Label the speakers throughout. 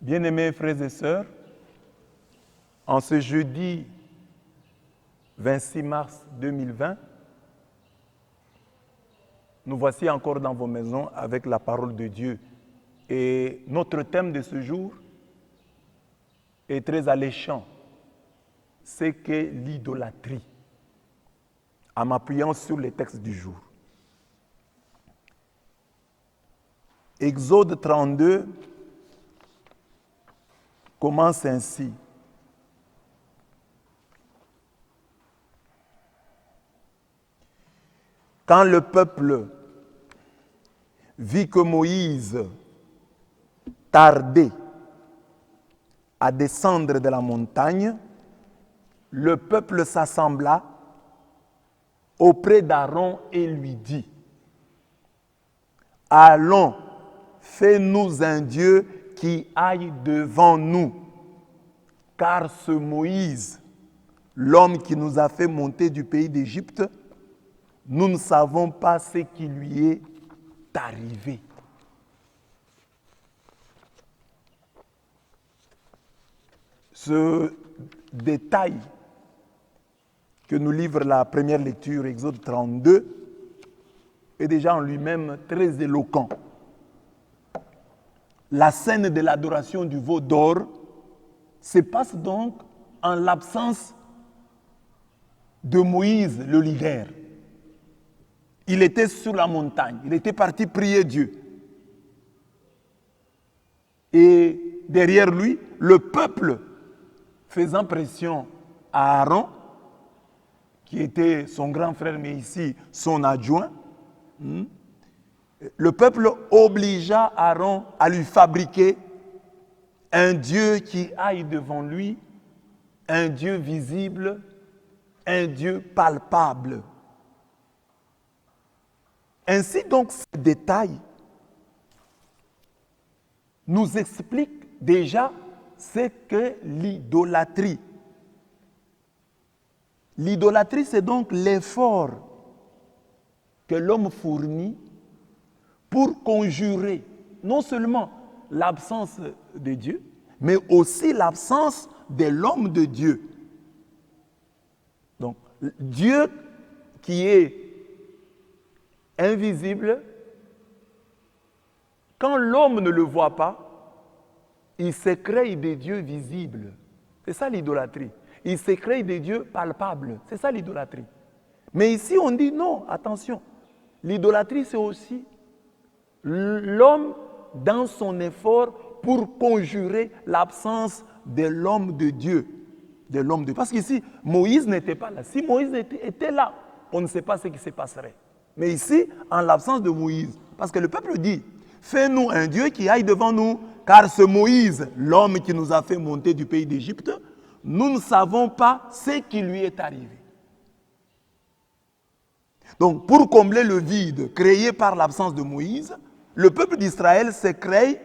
Speaker 1: Bien-aimés frères et sœurs, en ce jeudi 26 mars 2020, nous voici encore dans vos maisons avec la parole de Dieu. Et notre thème de ce jour est très alléchant. C'est que l'idolâtrie, en m'appuyant sur les textes du jour. Exode 32 commence ainsi. Quand le peuple vit que Moïse tardait à descendre de la montagne, le peuple s'assembla auprès d'Aaron et lui dit: « Allons, fais-nous un Dieu qui aille devant nous, car ce Moïse, l'homme qui nous a fait monter du pays d'Égypte, nous ne savons pas ce qui lui est arrivé. » Ce détail que nous livre la première lecture, Exode 32, est déjà en lui-même très éloquent. La scène de l'adoration du veau d'or se passe donc en l'absence de Moïse, le leader. Il était sur la montagne, il était parti prier Dieu. Et derrière lui, le peuple faisant pression à Aaron, qui était son grand frère, mais ici son adjoint, le peuple obligea Aaron à lui fabriquer un Dieu qui aille devant lui, un Dieu visible, un Dieu palpable. Ainsi donc, ce détail nous explique déjà ce qu'est l'idolâtrie. L'idolâtrie, c'est donc l'effort que l'homme fournit pour conjurer non seulement l'absence de Dieu, mais aussi l'absence de l'homme de Dieu. Donc, Dieu qui est invisible, quand l'homme ne le voit pas, il se crée des dieux visibles. C'est ça l'idolâtrie. Il se crée des dieux palpables. C'est ça l'idolâtrie. Mais ici, on dit non, attention. L'idolâtrie, c'est aussi l'homme dans son effort pour conjurer l'absence de l'homme de Dieu. De l'homme de Dieu. Parce qu'ici, Moïse n'était pas là. Si Moïse était là, on ne sait pas ce qui se passerait. Mais ici, en l'absence de Moïse, parce que le peuple dit: « Fais-nous un Dieu qui aille devant nous, car ce Moïse, l'homme qui nous a fait monter du pays d'Égypte, nous ne savons pas ce qui lui est arrivé. » Donc, pour combler le vide créé par l'absence de Moïse, le peuple d'Israël se crée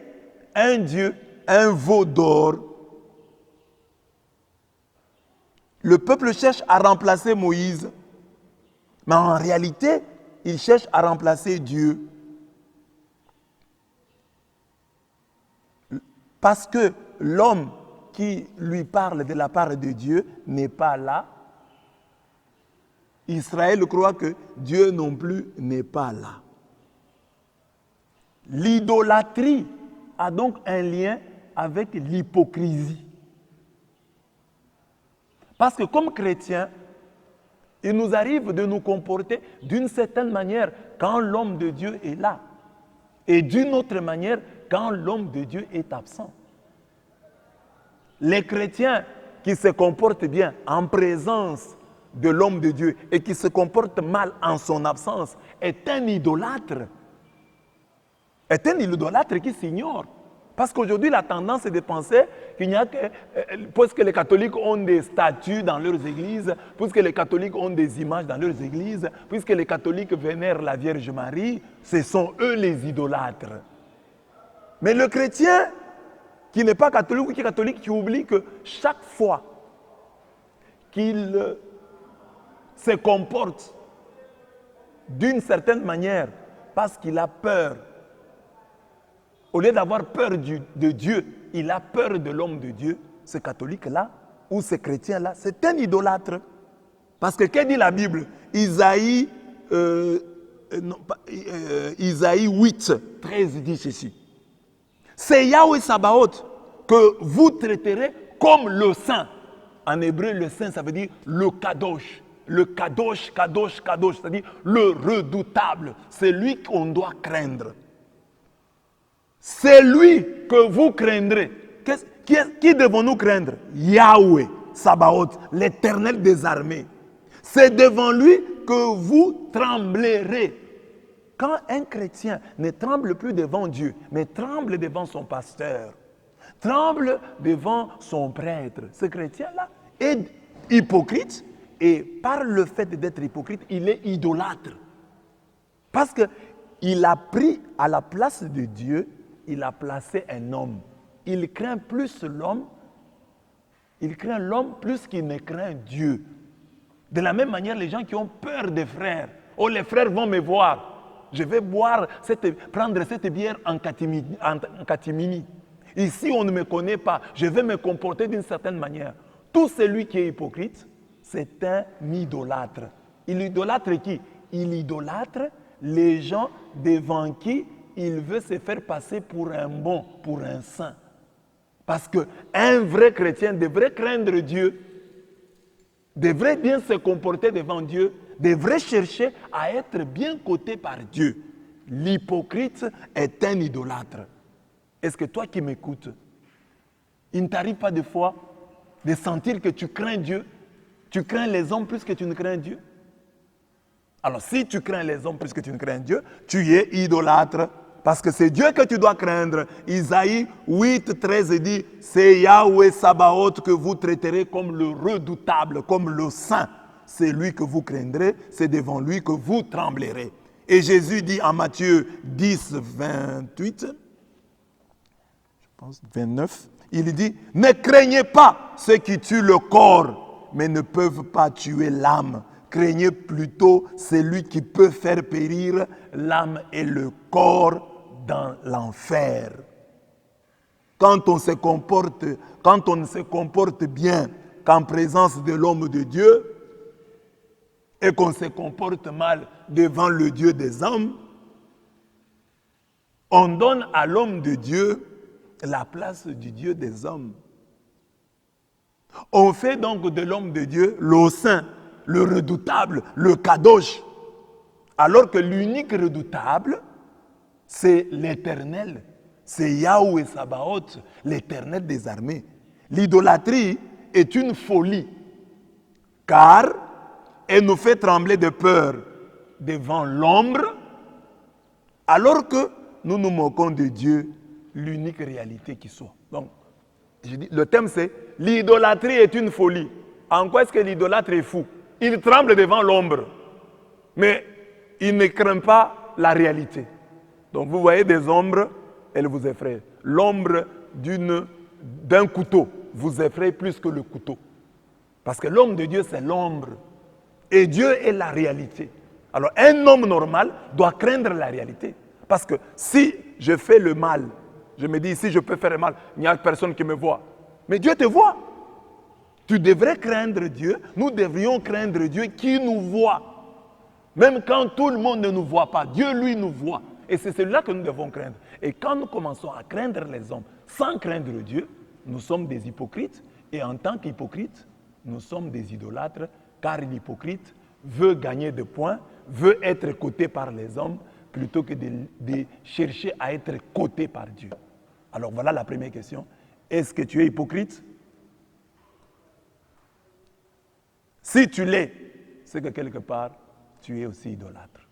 Speaker 1: un Dieu, un veau d'or. Le peuple cherche à remplacer Moïse, mais en réalité, il cherche à remplacer Dieu. Parce que l'homme qui lui parle de la part de Dieu n'est pas là. Israël croit que Dieu non plus n'est pas là. L'idolâtrie a donc un lien avec l'hypocrisie. Parce que comme chrétiens, il nous arrive de nous comporter d'une certaine manière quand l'homme de Dieu est là, et d'une autre manière quand l'homme de Dieu est absent. Les chrétiens qui se comportent bien en présence de l'homme de Dieu et qui se comportent mal en son absence est un idolâtre. Est un idolâtre qui s'ignore. Parce qu'aujourd'hui, la tendance est de penser qu'il n'y a que... Puisque les catholiques ont des statues dans leurs églises, puisque les catholiques ont des images dans leurs églises, puisque les catholiques vénèrent la Vierge Marie, ce sont eux les idolâtres. Mais le chrétien qui n'est pas catholique ou qui est catholique, qui oublie que chaque fois qu'il se comporte d'une certaine manière parce qu'il a peur Au lieu d'avoir peur de Dieu, il a peur de l'homme de Dieu. Ce catholique-là, ou ce chrétien-là, c'est un idolâtre. Parce que qu'est dit la Bible? Isaïe 8, 13 dit ceci. C'est Yahweh Sabaoth que vous traiterez comme le saint. En hébreu, le saint, ça veut dire le kadosh. Le kadosh, kadosh, kadosh, c'est-à-dire le redoutable. C'est lui qu'on doit craindre. C'est lui que vous craindrez. Qui devons-nous craindre? Yahweh Sabaoth, l'Éternel des armées. C'est devant lui que vous tremblerez. Quand un chrétien ne tremble plus devant Dieu, mais tremble devant son pasteur, tremble devant son prêtre, ce chrétien-là est hypocrite et par le fait d'être hypocrite, il est idolâtre. Parce qu'il a pris à la place de Dieu, il a placé un homme. Il craint plus l'homme, il craint l'homme plus qu'il ne craint Dieu. De la même manière, les gens qui ont peur des frères, oh les frères vont me voir, je vais prendre cette bière en catimini. Ici, on ne me connaît pas, je vais me comporter d'une certaine manière. Tout celui qui est hypocrite, c'est un idolâtre. Il idolâtre qui? Il idolâtre les gens devant qui il veut se faire passer pour un bon, pour un saint. Parce qu'un vrai chrétien devrait craindre Dieu, devrait bien se comporter devant Dieu, devrait chercher à être bien coté par Dieu. L'hypocrite est un idolâtre. Est-ce que toi qui m'écoutes, il ne t'arrive pas des fois de sentir que tu crains Dieu, tu crains les hommes plus que tu ne crains Dieu? Alors si tu crains les hommes plus que tu ne crains Dieu, tu es idolâtre. Parce que c'est Dieu que tu dois craindre. Isaïe 8, 13 dit, c'est Yahweh Sabaoth que vous traiterez comme le redoutable, comme le saint. C'est lui que vous craindrez, c'est devant lui que vous tremblerez. Et Jésus dit en Matthieu 10, 28, je pense 29, il dit, ne craignez pas ceux qui tuent le corps, mais ne peuvent pas tuer l'âme. Craignez plutôt celui qui peut faire périr l'âme et le corps dans l'enfer. Quand on ne se comporte bien qu'en présence de l'homme de Dieu et qu'on se comporte mal devant le Dieu des hommes, on donne à l'homme de Dieu la place du Dieu des hommes. On fait donc de l'homme de Dieu le saint, le redoutable, le kadosh, alors que l'unique redoutable, c'est l'Éternel, c'est Yahweh Sabaoth, l'Éternel des armées. L'idolâtrie est une folie, car elle nous fait trembler de peur devant l'ombre, alors que nous nous moquons de Dieu, l'unique réalité qui soit. Donc, je dis, le thème c'est l'idolâtrie est une folie. En quoi est-ce que l'idolâtre est fou? Il tremble devant l'ombre, mais il ne craint pas la réalité. Donc vous voyez des ombres, elles vous effraient. L'ombre d'un couteau vous effraie plus que le couteau. Parce que l'homme de Dieu, c'est l'ombre. Et Dieu est la réalité. Alors un homme normal doit craindre la réalité. Parce que si je fais le mal, je me dis, si je peux faire le mal, il n'y a personne qui me voit. Mais Dieu te voit. Tu devrais craindre Dieu. Nous devrions craindre Dieu qui nous voit. Même quand tout le monde ne nous voit pas, Dieu lui nous voit. Et c'est celui-là que nous devons craindre. Et quand nous commençons à craindre les hommes sans craindre Dieu, nous sommes des hypocrites. Et en tant qu'hypocrites, nous sommes des idolâtres, car l'hypocrite veut gagner des points, veut être coté par les hommes, plutôt que de chercher à être coté par Dieu. Alors voilà la première question. Est-ce que tu es hypocrite? Si tu l'es, c'est que quelque part, tu es aussi idolâtre.